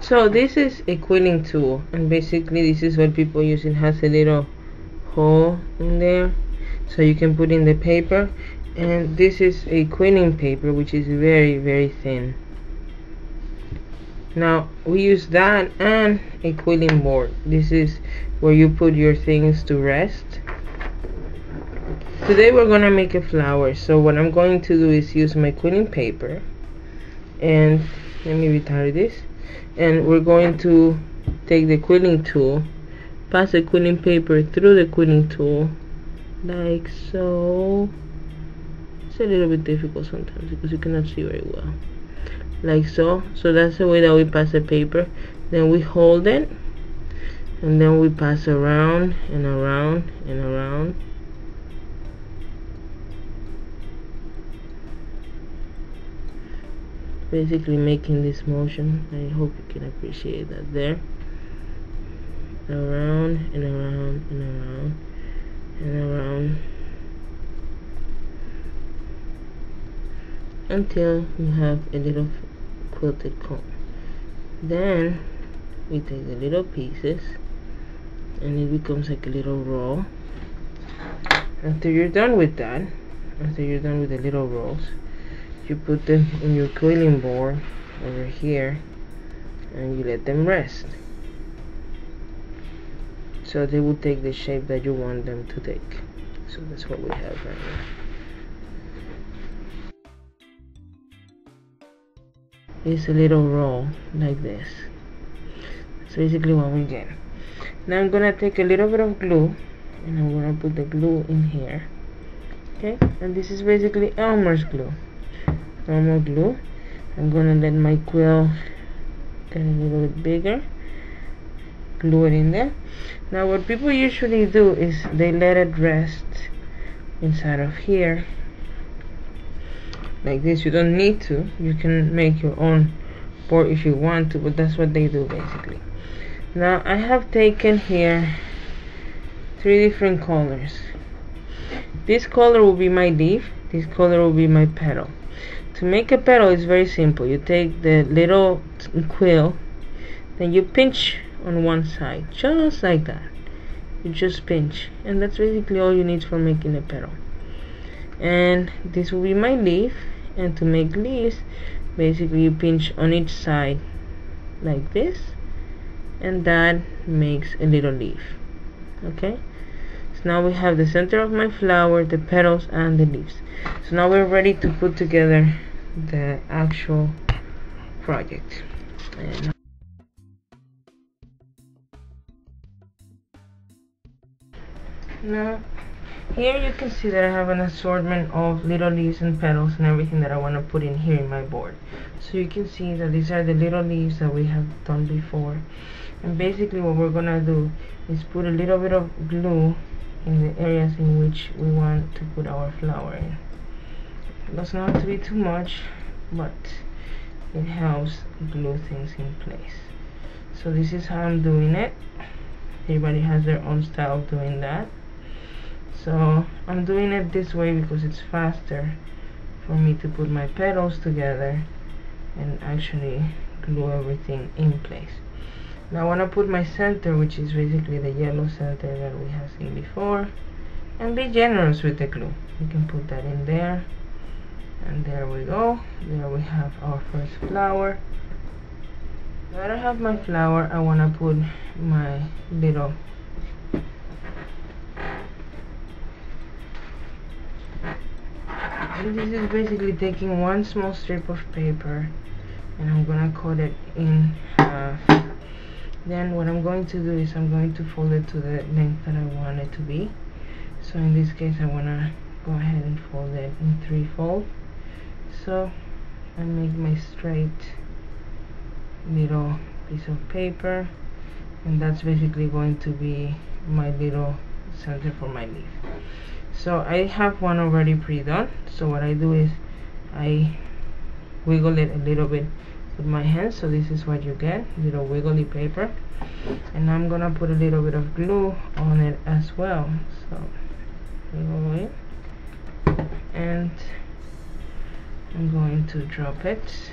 So this is a quilling tool, and basically this is what people use. It has a little hole in there so you can put in the paper, and this is a quilling paper which is very thin. Now we use that and a quilling board. This is where you put your things to rest. Today we're gonna make a flower, so what I'm going to do is use my quilling paper, and let me retire this, and we're going to take the quilling tool, pass the quilling paper through the quilling tool like so. It's a little bit difficult sometimes because you cannot see very well, like so. So that's the way that we pass the paper. Then we hold it, and then we pass around and around and around. Basically making this motion. I hope you can appreciate that there. Around and around and around and around until you have a little quilted cone. Then we take the little pieces and it becomes like a little roll. After you're done with that, after you're done with the little rolls, you put them in your quilling board over here and you let them rest, so they will take the shape that you want them to take. So that's what we have right now. It's a little roll like this. That's basically what we get. Now I'm gonna take a little bit of glue and I'm gonna put the glue in here. Okay, and this is basically Elmer's glue. Elmer glue. I'm gonna let my quill get a little bit bigger, glue it in there. Now what people usually do is they let it rest inside of here like this. You don't need to, you can make your own board if you want to, but that's what they do basically. Now I have taken here 3 different colors. This color will be my leaf, this color will be my petal. To make a petal is very simple. You take the little quill, then you pinch on one side, just like that. You just pinch, and that's basically all you need for making a petal. And this will be my leaf, and to make leaves, basically you pinch on each side like this, and that makes a little leaf. Okay, so now we have the center of my flower, the petals, and the leaves. So now we're ready to put together the actual project. And now here you can see that I have an assortment of little leaves and petals and everything that I want to put in here in my board. So you can see that these are the little leaves that we have done before, and basically what we're gonna do is put a little bit of glue in the areas in which we want to put our flower in. It doesn't have to be too much, but it helps glue things in place. So this is how I'm doing it. Everybody has their own style of doing that. So I'm doing it this way because it's faster for me to put my petals together and actually glue everything in place. Now I want to put my center, which is basically the yellow center that we have seen before, and be generous with the glue. You can put that in there, and there we go. There we have our first flower. Now that I have my flower, I want to put my little and this is basically taking one small strip of paper and I'm gonna cut it in half. Then what I'm going to do is I'm going to fold it to the length that I want it to be. So in this case I want to go ahead and fold it in 3 folds. So I make my straight little piece of paper, and that's basically going to be my little center for my leaf. So I have one already pre-done. So what I do is I wiggle it a little bit with my hands, so this is what you get, little wiggly paper. And I'm gonna put a little bit of glue on it as well. So wiggle it, and I'm going to drop it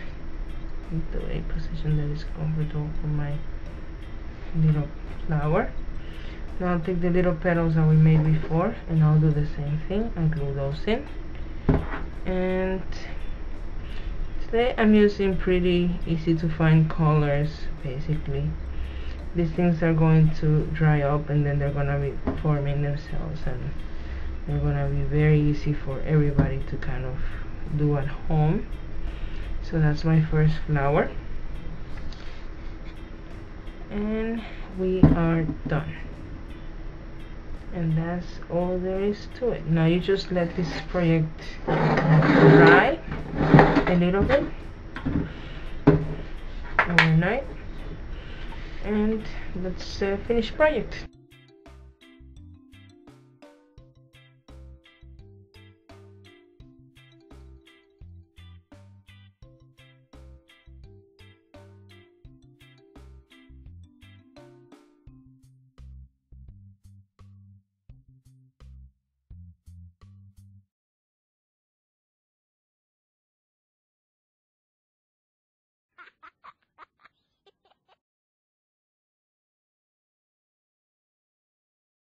into a position that is comfortable for my little flower. Now I'll take the little petals that we made before and I'll do the same thing. I'll glue those in. And today I'm using pretty easy to find colors. Basically these things are going to dry up and then they're gonna be forming themselves, and they're gonna be very easy for everybody to kind of do at home. So that's my first flower, and we are done. And that's all there is to it. Now you just let this project dry a little bit overnight, and let's finish project.